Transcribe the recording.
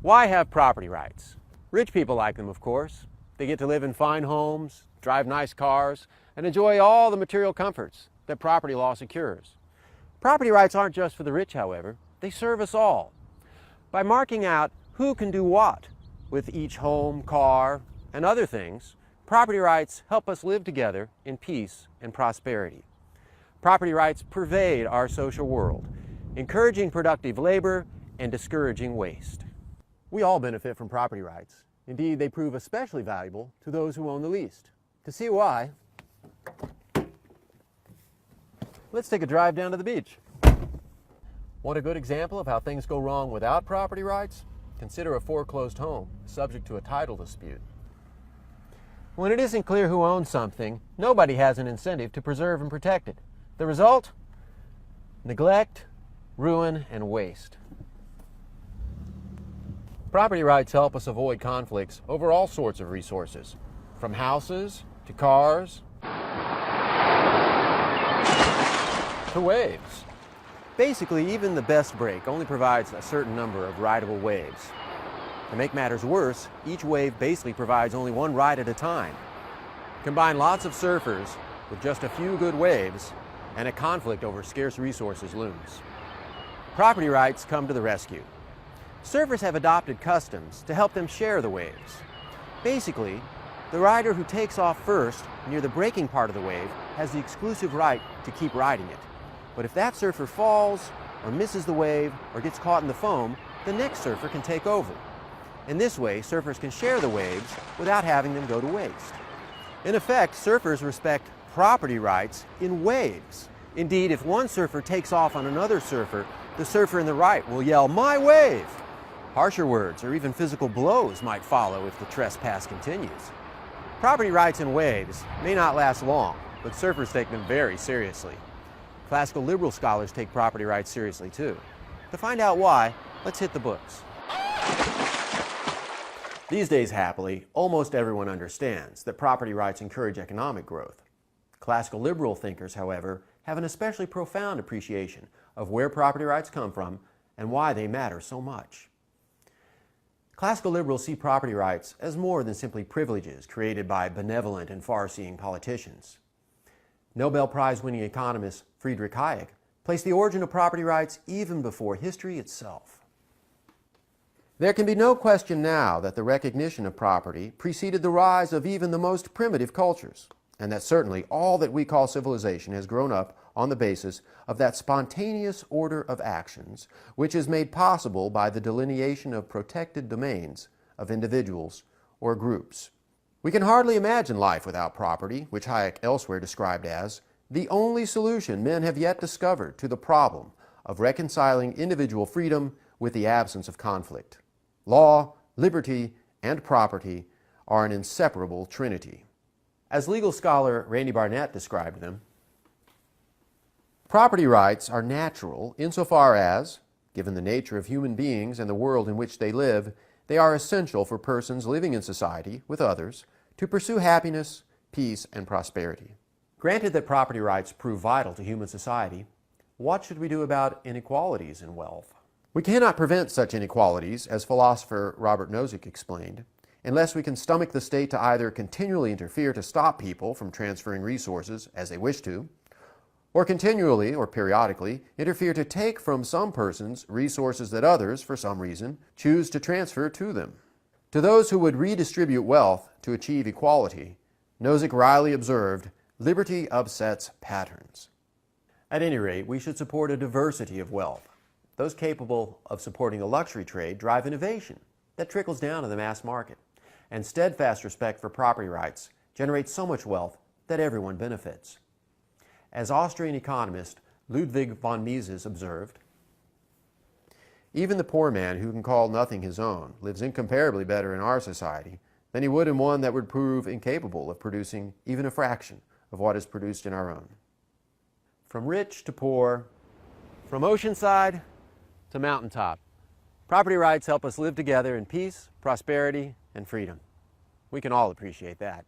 Why have property rights? Rich people like them, of course. They get to live in fine homes, drive nice cars, and enjoy all the material comforts that property law secures. Property rights aren't just for the rich, however. They serve us all. By marking out who can do what with each home, car, and other things, property rights help us live together in peace and prosperity. Property rights pervade our social world, encouraging productive labor and discouraging waste. We all benefit from property rights. Indeed, they prove especially valuable to those who own the least. To see why, let's take a drive down to the beach. Want a good example of how things go wrong without property rights? Consider a foreclosed home subject to a title dispute. When it isn't clear who owns something, nobody has an incentive to preserve and protect it. The result? Neglect, ruin, and waste. Property rights help us avoid conflicts over all sorts of resources, from houses to cars to waves. Basically, even the best break only provides a certain number of rideable waves. To make matters worse, each wave basically provides only one ride at a time. Combine lots of surfers with just a few good waves, and a conflict over scarce resources looms. Property rights come to the rescue. Surfers have adopted customs to help them share the waves. Basically, the rider who takes off first near the breaking part of the wave has the exclusive right to keep riding it. But if that surfer falls or misses the wave or gets caught in the foam, the next surfer can take over. In this way, surfers can share the waves without having them go to waste. In effect, surfers respect property rights in waves. Indeed, if one surfer takes off on another surfer, the surfer in the right will yell, "My wave!" Harsher words or even physical blows might follow if the trespass continues. Property rights in waves may not last long, but surfers take them very seriously. Classical liberal scholars take property rights seriously too. To find out why, let's hit the books. These days, happily, almost everyone understands that property rights encourage economic growth. Classical liberal thinkers, however, have an especially profound appreciation of where property rights come from and why they matter so much. Classical liberals see property rights as more than simply privileges created by benevolent and far-seeing politicians. Nobel Prize-winning economist Friedrich Hayek placed the origin of property rights even before history itself. There can be no question now that the recognition of property preceded the rise of even the most primitive cultures, and that certainly all that we call civilization has grown up on the basis of that spontaneous order of actions which is made possible by the delineation of protected domains of individuals or groups. We can hardly imagine life without property, which Hayek elsewhere described as the only solution men have yet discovered to the problem of reconciling individual freedom with the absence of conflict. Law, liberty, and property are an inseparable trinity. As legal scholar Randy Barnett described them, property rights are natural insofar as, given the nature of human beings and the world in which they live, they are essential for persons living in society with others to pursue happiness, peace, and prosperity. Granted that property rights prove vital to human society, what should we do about inequalities in wealth? We cannot prevent such inequalities, as philosopher Robert Nozick explained, unless we can stomach the state to either continually interfere to stop people from transferring resources as they wish to, or continually or periodically interfere to take from some persons resources that others, for some reason, choose to transfer to them. To those who would redistribute wealth to achieve equality, Nozick wryly observed, "Liberty upsets patterns." At any rate, we should support a diversity of wealth. Those capable of supporting the luxury trade drive innovation that trickles down to the mass market, and steadfast respect for property rights generates so much wealth that everyone benefits. As Austrian economist Ludwig von Mises observed, "Even the poor man who can call nothing his own lives incomparably better in our society than he would in one that would prove incapable of producing even a fraction of what is produced in our own." From rich to poor, from oceanside to mountaintop, property rights help us live together in peace, prosperity, and freedom. We can all appreciate that.